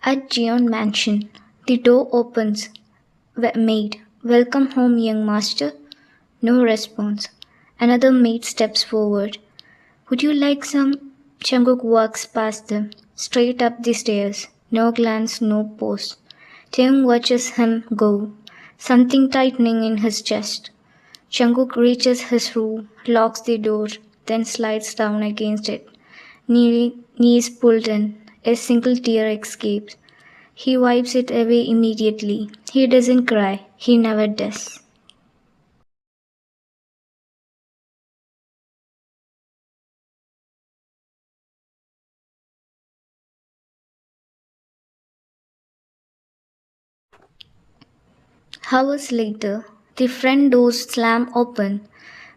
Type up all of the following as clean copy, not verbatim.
At Jeon Mansion, the door opens. Maid, welcome home, young master. No response. Another maid steps forward. Would you like some? Jungkook walks past them, straight up the stairs. No glance, no pose. Taeyoung watches him go, something tightening in his chest. Jungkook reaches his room, locks the door, then slides down against it. Knees pulled in, a single tear escapes. He wipes it away immediately. He doesn't cry. He never does. Hours later, the front doors slam open.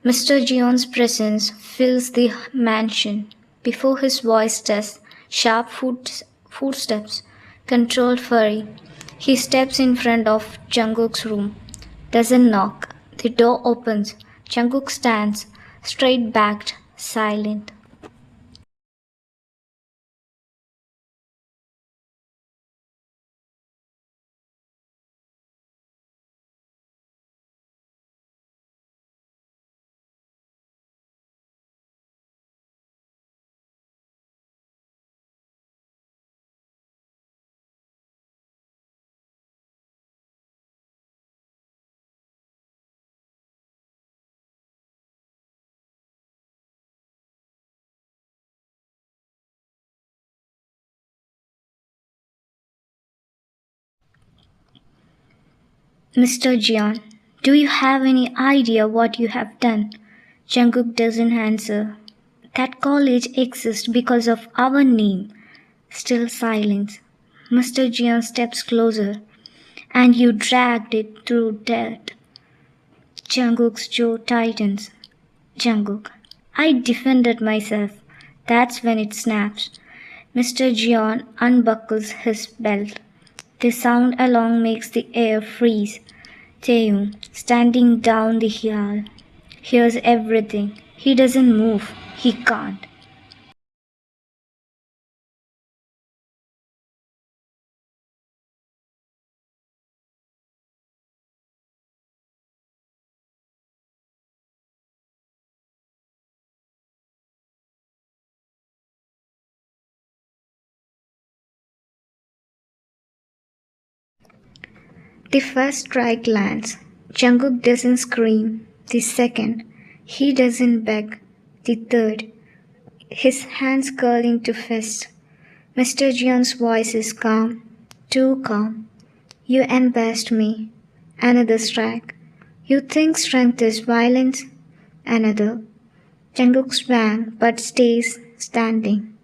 Mr. Jeon's presence fills the mansion. Before his voice does, sharp footsteps, controlled fury. He steps in front of Jungkook's room. Doesn't knock. The door opens. Jungkook stands, straight backed, silent. Mr. Jeon, do you have any idea what you have done? Jungkook doesn't answer. That college exists because of our name. Still silence. Mr. Jeon steps closer. And you dragged it through that. Jungkook's jaw tightens. Jungkook. I defended myself. That's when it snaps. Mr. Jeon unbuckles his belt. The sound along makes the air freeze. Taeyoung, standing down the hall, hears everything. He doesn't move. He can't. The first strike lands. Jungkook doesn't scream. The second, he doesn't beg. The third, his hands curl into fists. Mr. Jeon's voice is calm, too calm. You embarrassed me. Another strike. You think strength is violence? Another. Jungkook swang but stays standing.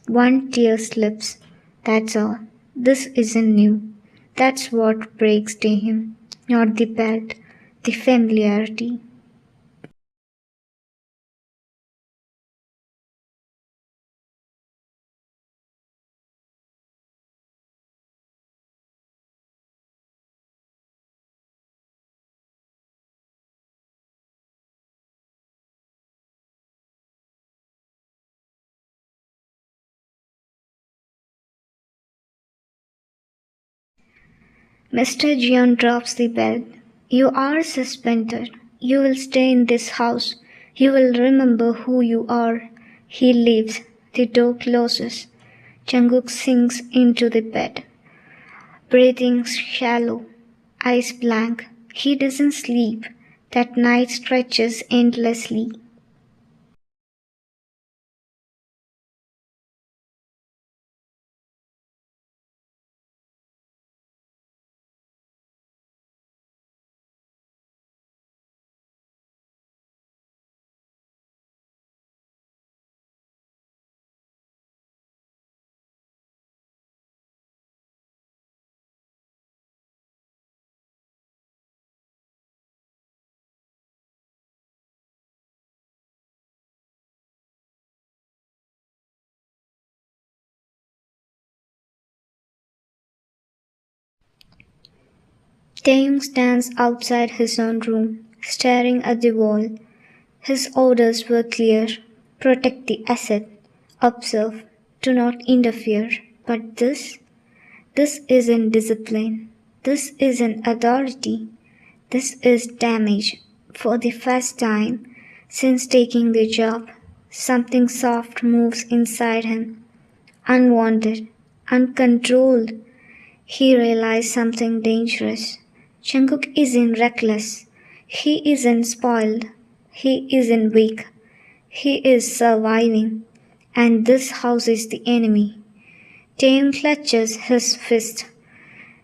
One tear slips. That's all. This isn't new. That's what breaks to him, not the belt, the familiarity. Mr. Jeon drops the belt. You are suspended. You will stay in this house. You will remember who you are. He leaves. The door closes. Jungkook sinks into the bed, breathing shallow, eyes blank. He doesn't sleep. That night stretches endlessly. Taeyoung stands outside his own room, staring at the wall. His orders were clear. Protect the asset. Observe. Do not interfere. But this? This isn't discipline. This isn't authority. This is damage. For the first time since taking the job, something soft moves inside him. Unwanted, uncontrolled. He realized something dangerous. Jungkook isn't reckless. He isn't spoiled. He isn't weak. He is surviving. And this house is the enemy. Taeyoung clutches his fist.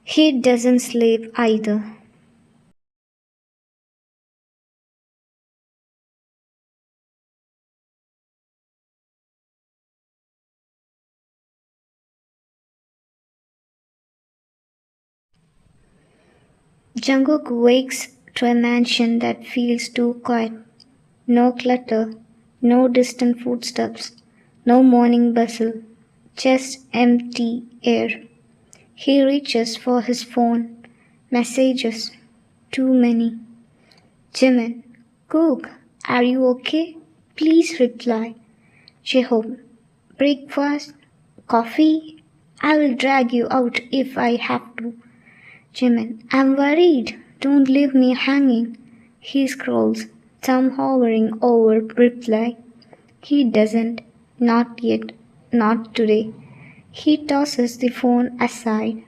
He doesn't sleep either. Jungkook wakes to a mansion that feels too quiet. No clutter, no distant footsteps, no morning bustle, just empty air. He reaches for his phone. Messages. Too many. Jimin, Kook, are you okay? Please reply. Jehob, breakfast? Coffee? I will drag you out if I have to. Jimin, I'm worried. Don't leave me hanging. He scrolls, thumb hovering over reply. He doesn't. Not yet. Not today. He tosses the phone aside.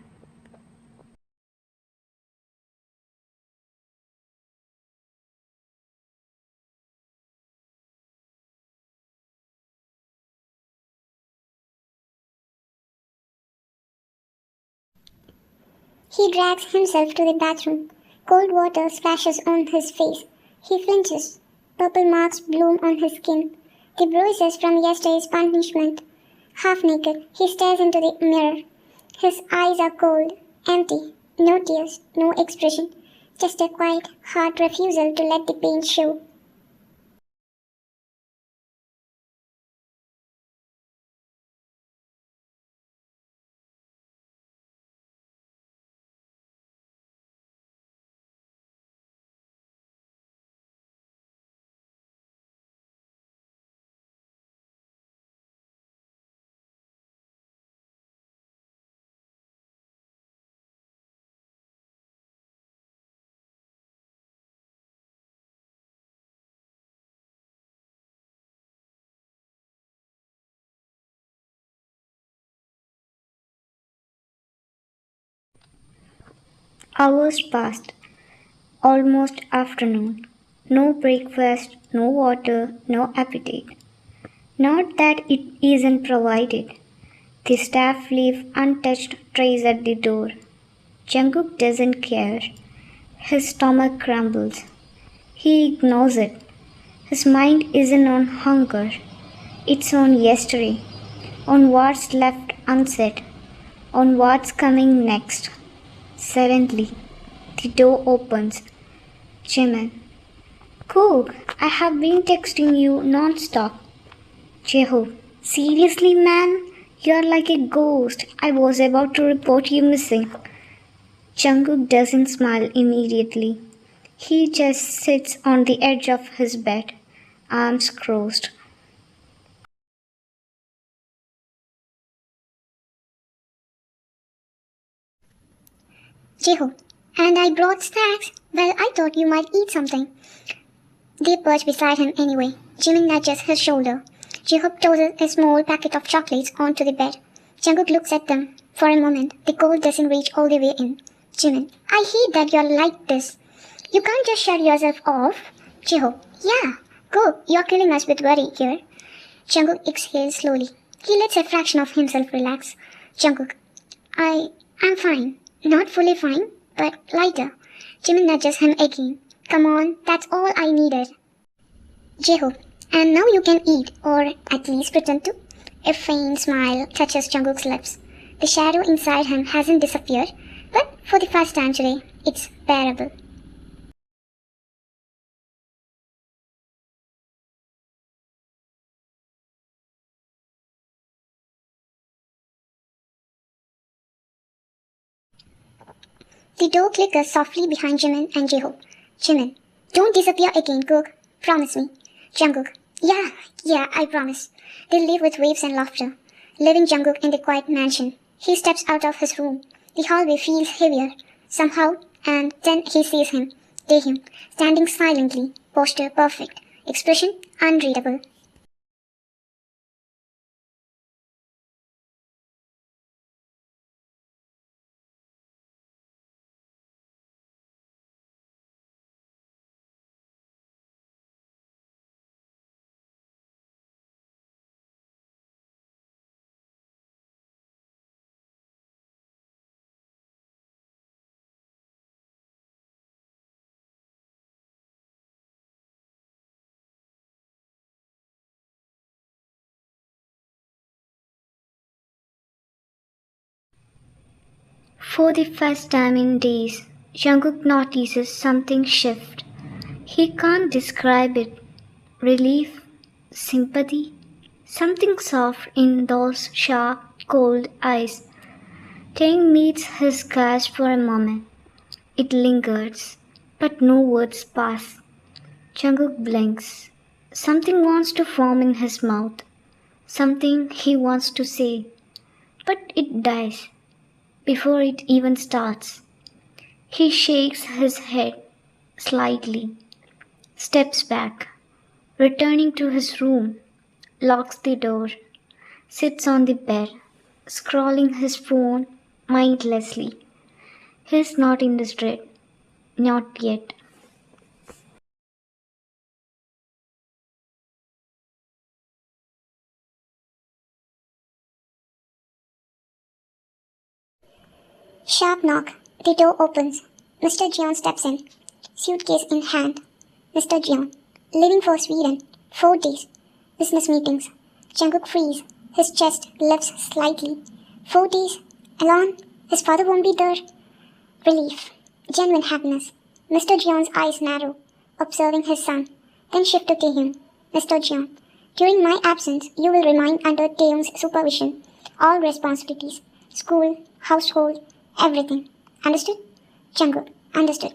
He drags himself to the bathroom. Cold water splashes on his face. He flinches. Purple marks bloom on his skin. The bruises from yesterday's punishment. Half naked, he stares into the mirror. His eyes are cold, empty, no tears, no expression, just a quiet, hard refusal to let the pain show. Hours passed. Almost afternoon. No breakfast, no water, no appetite. Not that it isn't provided. The staff leave untouched trays at the door. Jungkook doesn't care. His stomach crumbles. He ignores it. His mind isn't on hunger. It's on yesterday, on what's left unsaid, on what's coming next. Suddenly, the door opens. Jimin. Kook, I have been texting you non-stop. Jeho. Seriously, man? You're like a ghost. I was about to report you missing. Jungkook doesn't smile immediately. He just sits on the edge of his bed, arms crossed. Jeho, and I brought snacks. Well, I thought you might eat something. They perch beside him anyway. Jimin nudges his shoulder. Jeho tosses a small packet of chocolates onto the bed. Jungkook looks at them. For a moment, the cold doesn't reach all the way in. Jimin, I hate that you're like this. You can't just shut yourself off. Jeho, yeah, go, you're killing us with worry here. Jungkook exhales slowly. He lets a fraction of himself relax. Jungkook, I'm fine. Not fully fine, but lighter. Jimin nudges him again. Come on, that's all I needed. Jeho, and now you can eat, or at least pretend to. A faint smile touches Jungkook's lips. The shadow inside him hasn't disappeared, but for the first time today, it's bearable. The door clickers softly behind Jimin and Jeho. Jimin, don't disappear again, Kook. Promise me. Jungkook, yeah, I promise. They leave with waves and laughter, leaving Jungkook in the quiet mansion. He steps out of his room. The hallway feels heavier, somehow, and then he sees him, Taehyung, standing silently, posture perfect, expression unreadable. For the first time in days, Jungkook notices something shift. He can't describe it. Relief, sympathy, something soft in those sharp, cold eyes. Taehyung meets his gaze for a moment. It lingers, but no words pass. Jungkook blinks. Something wants to form in his mouth. Something he wants to say. But it dies before it even starts. He shakes his head slightly, steps back, returning to his room, locks the door, sits on the bed, scrolling his phone mindlessly. He's not in the street, not yet. Sharp knock. The door opens. Mr. Jeon steps in, suitcase in hand. Mr. Jeon, leaving for Sweden. 4 days. Business meetings. Jungkook frees. His chest lifts slightly. 4 days. Alone? His father won't be there. Relief. Genuine happiness. Mr. Jeon's eyes narrow, observing his son. Then shift to Taehyung. Mr. Jeon, during my absence, you will remain under Taehyung's supervision. All responsibilities. School, household, everything. Understood? Jungkook, understood.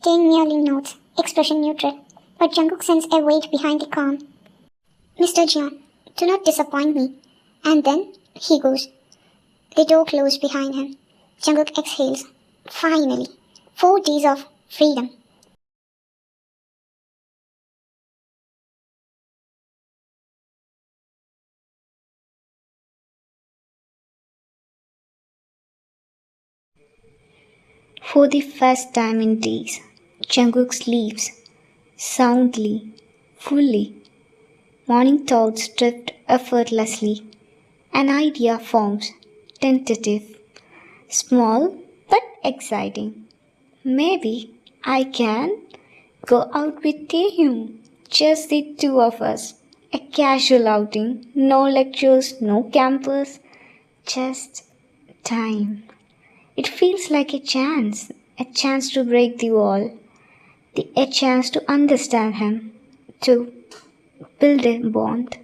Taehyung merely nods, expression neutral. But Jungkook senses a weight behind the calm. Mr. Jeon, do not disappoint me. And then he goes. The door closed behind him. Jungkook exhales. Finally, 4 days of freedom. For the first time in days, Jungkook sleeps soundly, fully. Morning thoughts drift effortlessly. An idea forms, tentative, small but exciting. Maybe I can go out with Taehyung, just the two of us. A casual outing, no lectures, no campus, just time. It feels like a chance to break the wall, a chance to understand him, to build a bond.